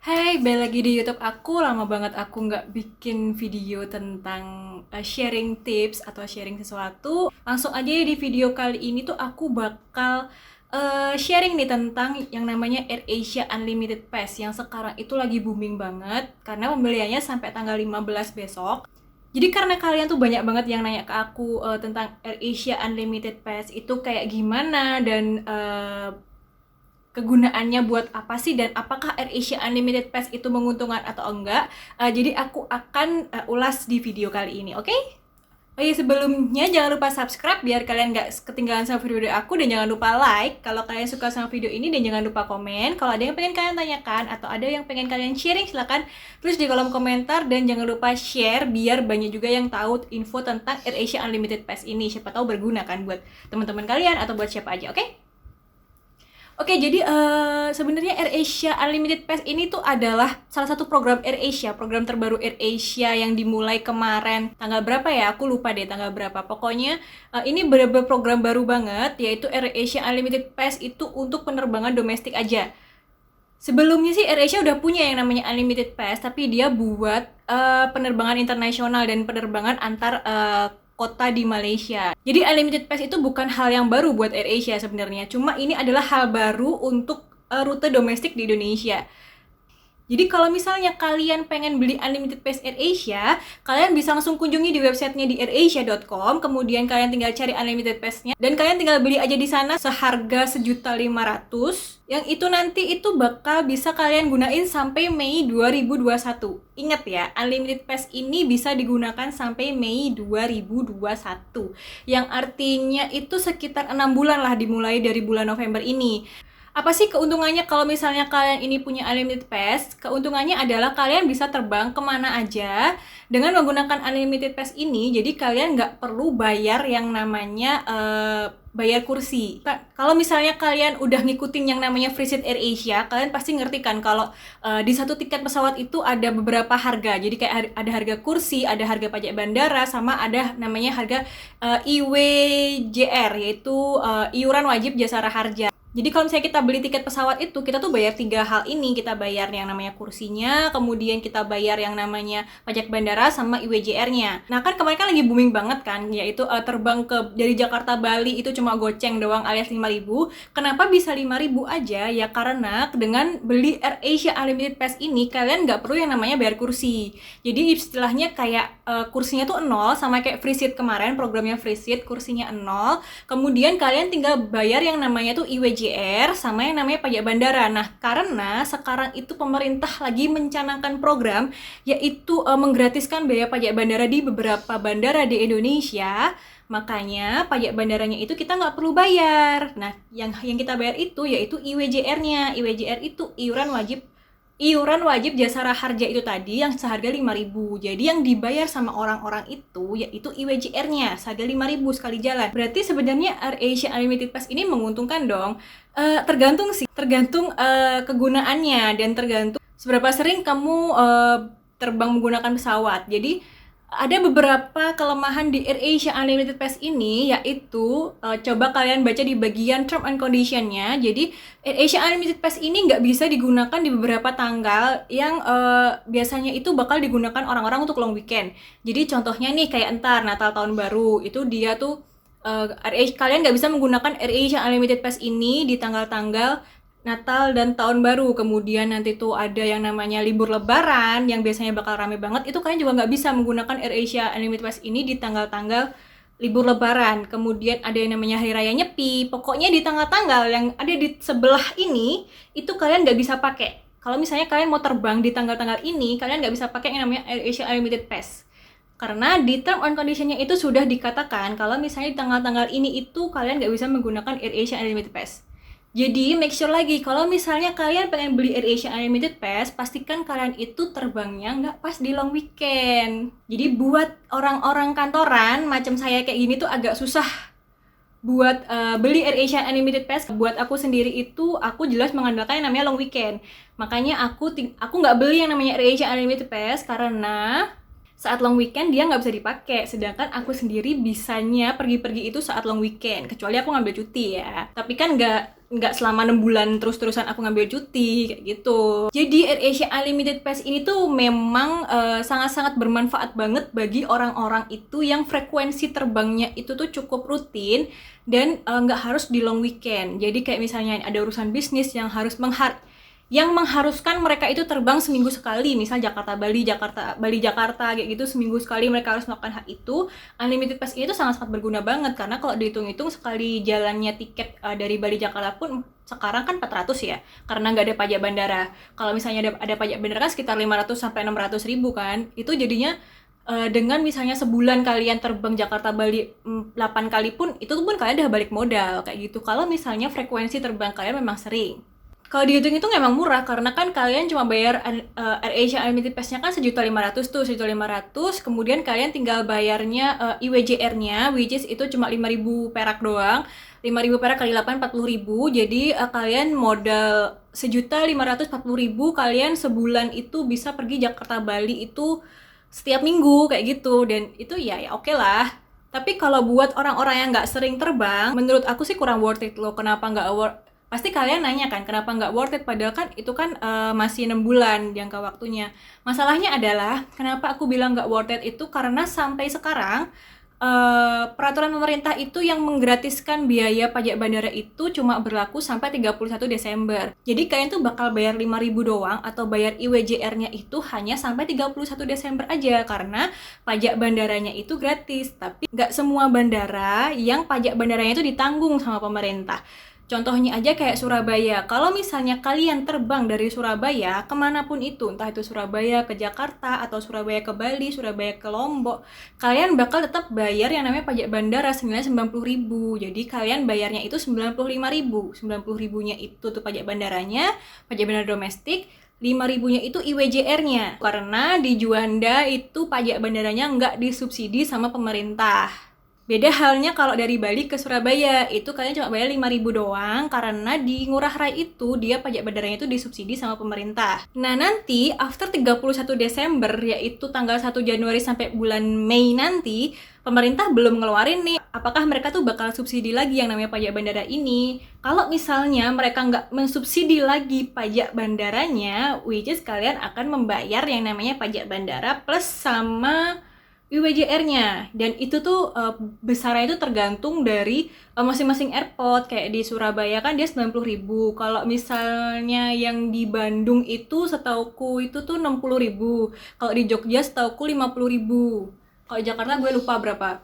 Hai, balik lagi di YouTube aku. Lama banget aku nggak bikin video tentang sharing tips atau sharing sesuatu. Langsung aja ya, di video kali ini tuh aku bakal sharing nih tentang yang namanya AirAsia Unlimited Pass yang sekarang itu lagi booming banget karena pembeliannya sampai tanggal 15 besok. Jadi karena kalian tuh banyak banget yang nanya ke aku tentang AirAsia Unlimited Pass itu kayak gimana dan kegunaannya buat apa sih dan apakah AirAsia Unlimited Pass itu menguntungkan atau enggak. Jadi aku akan ulas di video kali ini, oke? Oh iya, sebelumnya jangan lupa subscribe biar kalian nggak ketinggalan sama video aku, dan jangan lupa like kalau kalian suka sama video ini, dan jangan lupa komen kalau ada yang pengen kalian tanyakan atau ada yang pengen kalian sharing, silahkan tulis di kolom komentar, dan jangan lupa share biar banyak juga yang tahu info tentang AirAsia Unlimited Pass ini. Siapa tahu berguna kan buat teman-teman kalian atau buat siapa aja, oke? Oke, jadi sebenarnya AirAsia Unlimited Pass ini tuh adalah salah satu program AirAsia, program terbaru AirAsia yang dimulai kemarin. Tanggal berapa ya? Aku lupa deh tanggal berapa. Pokoknya ini bener-bener program baru banget, yaitu AirAsia Unlimited Pass itu untuk penerbangan domestik aja. Sebelumnya sih AirAsia udah punya yang namanya Unlimited Pass, tapi dia buat penerbangan internasional dan penerbangan antar kota di Malaysia. Jadi Unlimited Pass itu bukan hal yang baru buat AirAsia sebenarnya, cuma ini adalah hal baru untuk rute domestik di Indonesia. Jadi kalau misalnya kalian pengen beli Unlimited Pass AirAsia, kalian bisa langsung kunjungi di websitenya di airasia.com, kemudian kalian tinggal cari Unlimited Pass-nya, dan kalian tinggal beli aja di sana seharga 1.500.000, yang itu nanti itu bakal bisa kalian gunain sampai Mei 2021. Ingat ya, Unlimited Pass ini bisa digunakan sampai Mei 2021, yang artinya itu sekitar 6 bulan lah, dimulai dari bulan November ini. Apa sih keuntungannya kalau misalnya kalian ini punya Unlimited Pass? Keuntungannya adalah kalian bisa terbang kemana aja dengan menggunakan Unlimited Pass ini. Jadi kalian nggak perlu bayar yang namanya bayar kursi. Kalau misalnya kalian udah ngikutin yang namanya Free Seat AirAsia, kalian pasti ngerti kan kalau di satu tiket pesawat itu ada beberapa harga. Jadi kayak ada harga kursi, ada harga pajak bandara, sama ada namanya harga IWJR, yaitu iuran wajib jasara harja. Jadi kalau misalnya kita beli tiket pesawat itu, kita tuh bayar 3 hal ini. Kita bayar yang namanya kursinya, kemudian kita bayar yang namanya pajak bandara, sama IWJR-nya. Nah kan kemarin kan lagi booming banget kan, yaitu terbang dari Jakarta Bali itu cuma goceng doang alias 5.000. Kenapa bisa 5.000 aja? Ya karena dengan beli AirAsia Unlimited Pass ini, kalian nggak perlu yang namanya bayar kursi. Jadi istilahnya kayak kursinya tuh 0, sama kayak Free Seat kemarin, programnya Free Seat, kursinya 0. Kemudian kalian tinggal bayar yang namanya tuh IWJR sama yang namanya pajak bandara. Nah, karena sekarang itu pemerintah lagi mencanangkan program, yaitu menggratiskan biaya pajak bandara di beberapa bandara di Indonesia, makanya pajak bandaranya itu kita nggak perlu bayar. Nah, yang kita bayar itu yaitu IWJR-nya. IWJR itu iuran wajib jasara harja itu tadi, yang seharga 5.000. Jadi yang dibayar sama orang-orang itu yaitu IWJR-nya seharga 5.000 sekali jalan. Berarti sebenarnya AirAsia Unlimited Pass ini menguntungkan dong. Tergantung kegunaannya, dan tergantung seberapa sering kamu terbang menggunakan pesawat. Jadi ada beberapa kelemahan di AirAsia Unlimited Pass ini, yaitu coba kalian baca di bagian term and condition-nya. Jadi AirAsia Unlimited Pass ini nggak bisa digunakan di beberapa tanggal yang biasanya itu bakal digunakan orang-orang untuk long weekend. Jadi contohnya nih kayak entar Natal Tahun Baru, itu dia tuh kalian nggak bisa menggunakan AirAsia Unlimited Pass ini di tanggal-tanggal Natal dan Tahun Baru. Kemudian nanti tuh ada yang namanya libur Lebaran yang biasanya bakal rame banget, itu kalian juga nggak bisa menggunakan AirAsia Unlimited Pass ini di tanggal-tanggal libur Lebaran. Kemudian ada yang namanya Hari Raya Nyepi. Pokoknya di tanggal-tanggal yang ada di sebelah ini itu kalian nggak bisa pakai. Kalau misalnya kalian mau terbang di tanggal-tanggal ini, kalian nggak bisa pakai yang namanya AirAsia Unlimited Pass. Karena di term and condition-nya itu sudah dikatakan kalau misalnya di tanggal-tanggal ini itu kalian nggak bisa menggunakan AirAsia Unlimited Pass. Jadi make sure lagi, kalau misalnya kalian pengen beli AirAsia Unlimited Pass, pastikan kalian itu terbangnya nggak pas di long weekend. Jadi buat orang-orang kantoran macam saya kayak gini tuh agak susah buat beli AirAsia Unlimited Pass. Buat aku sendiri itu, aku jelas mengandalkan yang namanya long weekend. Makanya aku nggak beli yang namanya AirAsia Unlimited Pass karena saat long weekend dia nggak bisa dipakai, sedangkan aku sendiri bisanya pergi-pergi itu saat long weekend, kecuali aku ngambil cuti ya. Tapi kan nggak selama 6 bulan terus-terusan aku ngambil cuti kayak gitu. Jadi AirAsia Unlimited Pass ini tuh memang sangat-sangat bermanfaat banget bagi orang-orang itu yang frekuensi terbangnya itu tuh cukup rutin dan nggak harus di long weekend. Jadi kayak misalnya ada urusan bisnis yang mengharuskan mereka itu terbang seminggu sekali, misal Jakarta Bali Jakarta kayak gitu, seminggu sekali mereka harus melakukan hal itu. Unlimited Pass ini tuh sangat-sangat berguna banget, karena kalau dihitung-hitung sekali jalannya tiket dari Bali Jakarta pun sekarang kan 400 ya, karena nggak ada pajak bandara. Kalau misalnya ada pajak bandara kan sekitar 500 sampai 600 ribu kan, itu jadinya dengan misalnya sebulan kalian terbang Jakarta Bali 8 kali pun, itu pun kalian udah balik modal kayak gitu, kalau misalnya frekuensi terbang kalian memang sering. Kalau dihitung itu emang murah, karena kan kalian cuma bayar AirAsia Unlimited Pass-nya kan 1.500.000 tuh, 1.500.000, kemudian kalian tinggal bayarnya IWJR-nya, which is itu cuma 5.000 perak doang, 5.000 perak kali 8, 40.000, jadi kalian modal 1.540.000, kalian sebulan itu bisa pergi Jakarta Bali itu setiap minggu kayak gitu, dan itu ya oke lah. Tapi kalau buat orang-orang yang nggak sering terbang, menurut aku sih kurang worth it loh. Kenapa nggak Pasti kalian nanya kan, kenapa nggak worth it? Padahal kan itu kan masih 6 bulan jangka waktunya. Masalahnya adalah, kenapa aku bilang nggak worth it itu karena sampai sekarang peraturan pemerintah itu yang menggratiskan biaya pajak bandara itu cuma berlaku sampai 31 Desember. Jadi kalian tuh bakal bayar 5.000 doang, atau bayar IWJR-nya itu hanya sampai 31 Desember aja, karena pajak bandaranya itu gratis. Tapi nggak semua bandara yang pajak bandaranya itu ditanggung sama pemerintah. Contohnya aja kayak Surabaya. Kalau misalnya kalian terbang dari Surabaya kemanapun itu, entah itu Surabaya ke Jakarta, atau Surabaya ke Bali, Surabaya ke Lombok, kalian bakal tetap bayar yang namanya pajak bandara senilai 90.000. Jadi kalian bayarnya itu 95.000. 90.000-nya itu tuh pajak bandaranya, pajak bandara domestik. 5.000-nya itu IWJR-nya. Karena di Juanda itu pajak bandaranya nggak disubsidi sama pemerintah. Beda halnya kalau dari Bali ke Surabaya, itu kalian cuma bayar 5.000 doang, karena di Ngurah Rai itu dia pajak bandaranya itu disubsidi sama pemerintah. Nah nanti after 31 Desember, yaitu tanggal 1 Januari sampai bulan Mei nanti, pemerintah belum ngeluarin nih apakah mereka tuh bakal subsidi lagi yang namanya pajak bandara ini. Kalau misalnya mereka nggak mensubsidi lagi pajak bandaranya, which is kalian akan membayar yang namanya pajak bandara plus sama IWJR-nya, dan itu tuh besarnya itu tergantung dari masing-masing airport. Kayak di Surabaya kan dia 90.000, kalau misalnya yang di Bandung itu setauku itu tuh 60.000, kalau di Jogja setauku 50.000, kalau Jakarta gue lupa berapa.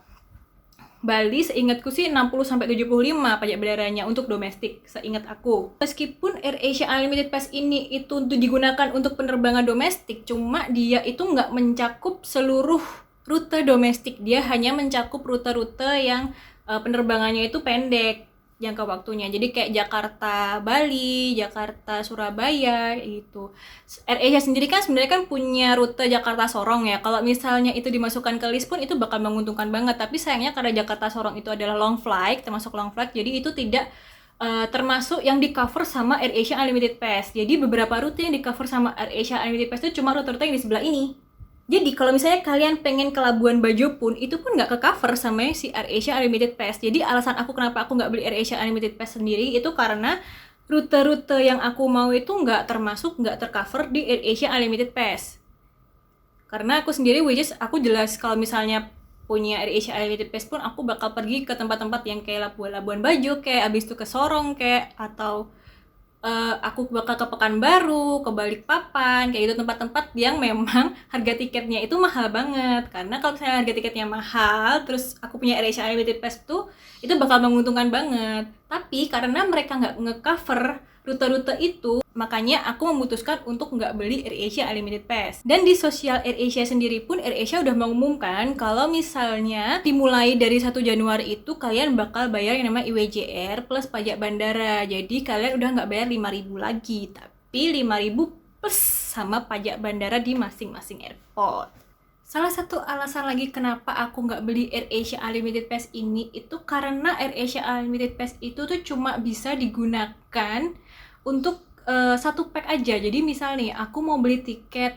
Bali seingatku sih 60-75 pajak bandaranya untuk domestik, seingat aku. Meskipun AirAsia Unlimited Pass ini itu untuk digunakan untuk penerbangan domestik, cuma dia itu nggak mencakup seluruh rute domestik. Dia hanya mencakup rute-rute yang penerbangannya itu pendek jangka waktunya. Jadi kayak Jakarta Bali, Jakarta Surabaya gitu. AirAsia sendiri kan sebenarnya kan punya rute Jakarta Sorong ya. Kalau misalnya itu dimasukkan ke list pun itu bakal menguntungkan banget. Tapi sayangnya karena Jakarta Sorong itu adalah long flight, termasuk long flight, jadi itu tidak termasuk yang di cover sama AirAsia Unlimited Pass. Jadi beberapa rute yang di cover sama AirAsia Unlimited Pass itu cuma rute-rute yang di sebelah ini. Jadi kalau misalnya kalian pengen ke Labuan Bajo pun, itu pun nggak ke cover sama si AirAsia Unlimited Pass. Jadi alasan aku kenapa aku nggak beli AirAsia Unlimited Pass sendiri itu karena rute-rute yang aku mau itu nggak tercover di AirAsia Unlimited Pass. Karena aku sendiri, which is aku jelas kalau misalnya punya AirAsia Unlimited Pass pun aku bakal pergi ke tempat-tempat yang kayak Labuan Bajo, kayak abis itu ke Sorong, kayak atau aku bakal ke Pekanbaru, ke Balikpapan, kayak gitu, tempat-tempat yang memang harga tiketnya itu mahal banget. Karena kalau misalnya harga tiketnya mahal, terus aku punya AirAsia Unlimited Pass tuh, itu bakal menguntungkan banget. Tapi karena mereka nggak nge-cover rute-rute itu, makanya aku memutuskan untuk nggak beli AirAsia Unlimited Pass. Dan di sosial AirAsia sendiri pun, AirAsia udah mengumumkan kalau misalnya dimulai dari 1 Januari itu kalian bakal bayar yang namanya IWJR plus pajak bandara. Jadi kalian udah nggak bayar 5.000 lagi, tapi 5.000 plus sama pajak bandara di masing-masing airport. Salah satu alasan lagi kenapa aku nggak beli AirAsia Unlimited Pass ini itu karena AirAsia Unlimited Pass itu tuh cuma bisa digunakan untuk satu pack aja. Jadi misal nih aku mau beli tiket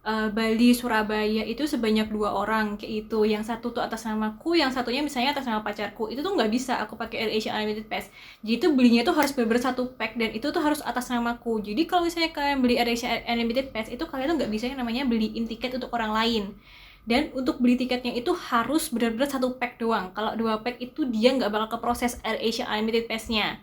Bali, Surabaya itu sebanyak 2 orang kayak itu. Yang satu tuh atas namaku, yang satunya misalnya atas nama pacarku. Itu tuh nggak bisa aku pakai AirAsia Unlimited Pass. Jadi itu belinya tuh harus bener-bener 1 pack dan itu tuh harus atas namaku. Jadi kalau misalnya kalian beli AirAsia Unlimited Pass itu kalian tuh nggak bisa yang namanya beliin tiket untuk orang lain. Dan untuk beli tiketnya itu harus benar-benar 1 pack doang. Kalau 2 pack itu dia nggak bakal keproses AirAsia Unlimited Pass-nya.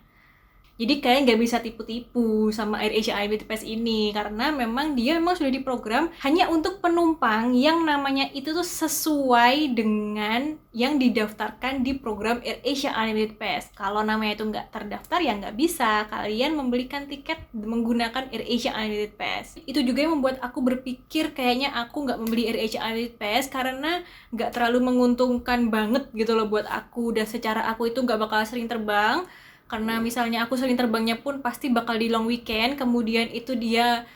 Jadi kalian nggak bisa tipu-tipu sama AirAsia Unlimited Pass ini karena memang dia memang sudah diprogram hanya untuk penumpang yang namanya itu tuh sesuai dengan yang didaftarkan di program AirAsia Unlimited Pass. Kalau namanya itu nggak terdaftar ya nggak bisa kalian membelikan tiket menggunakan AirAsia Unlimited Pass. Itu juga yang membuat aku berpikir kayaknya aku nggak membeli AirAsia Unlimited Pass karena nggak terlalu menguntungkan banget gitu loh buat aku dan secara aku itu nggak bakal sering terbang. Karena misalnya aku sering terbangnya pun pasti bakal di long weekend, kemudian itu dia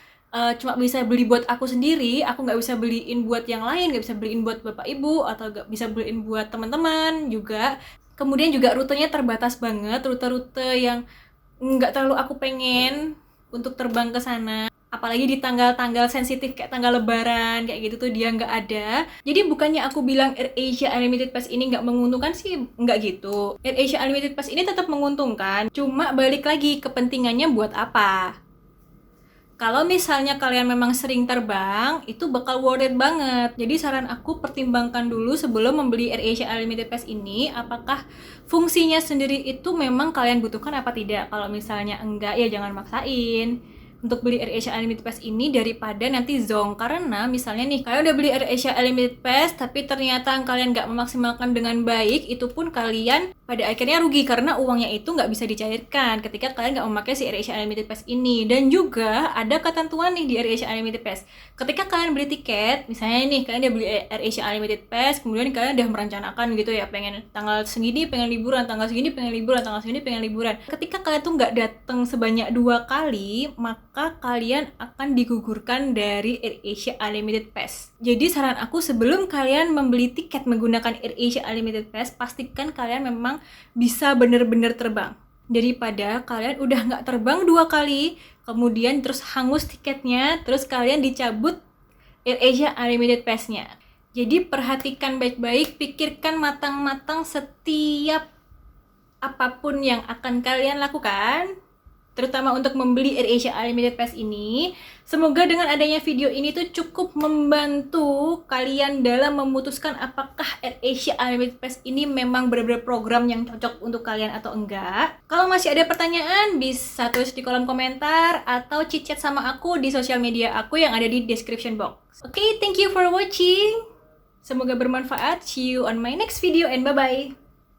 cuma bisa beli buat aku sendiri, aku nggak bisa beliin buat yang lain, nggak bisa beliin buat bapak ibu, atau nggak bisa beliin buat teman-teman juga. Kemudian juga rutenya terbatas banget, rute-rute yang nggak terlalu aku pengen untuk terbang ke sana. Apalagi di tanggal-tanggal sensitif kayak tanggal lebaran kayak gitu tuh dia nggak ada. Jadi bukannya aku bilang AirAsia Unlimited Pass ini nggak menguntungkan sih, nggak gitu. AirAsia Unlimited Pass ini tetap menguntungkan, cuma balik lagi kepentingannya buat apa. Kalau misalnya kalian memang sering terbang, itu bakal worth it banget. Jadi saran aku pertimbangkan dulu sebelum membeli AirAsia Unlimited Pass ini, apakah fungsinya sendiri itu memang kalian butuhkan apa tidak. Kalau misalnya enggak, ya jangan maksain untuk beli AirAsia Unlimited Pass ini daripada nanti zonk. Karena misalnya nih, kalian udah beli AirAsia Unlimited Pass tapi ternyata kalian nggak memaksimalkan dengan baik, itu pun kalian pada akhirnya rugi karena uangnya itu nggak bisa dicairkan ketika kalian nggak memakai si AirAsia Unlimited Pass ini. Dan juga ada ketentuan nih di AirAsia Unlimited Pass. Ketika kalian beli tiket, misalnya nih kalian udah beli AirAsia Unlimited Pass, kemudian kalian udah merencanakan gitu ya, pengen tanggal segini pengen liburan, tanggal segini pengen liburan, tanggal segini pengen liburan. Ketika kalian tuh nggak datang sebanyak 2 kali, maka kalian akan digugurkan dari AirAsia Unlimited Pass. Jadi saran aku sebelum kalian membeli tiket menggunakan AirAsia Unlimited Pass, pastikan kalian memang bisa bener-bener terbang. Daripada kalian udah nggak terbang 2 kali, kemudian terus hangus tiketnya, terus kalian dicabut AirAsia Unlimited Pass-nya. Jadi perhatikan baik-baik, pikirkan matang-matang setiap apapun yang akan kalian lakukan, terutama untuk membeli AirAsia Unlimited Pass ini. Semoga dengan adanya video ini tuh cukup membantu kalian dalam memutuskan apakah AirAsia Unlimited Pass ini memang benar-benar program yang cocok untuk kalian atau enggak. Kalau masih ada pertanyaan, bisa tulis di kolom komentar atau chit-chat sama aku di sosial media aku yang ada di description box. Oke, thank you for watching. Semoga bermanfaat. See you on my next video and bye-bye.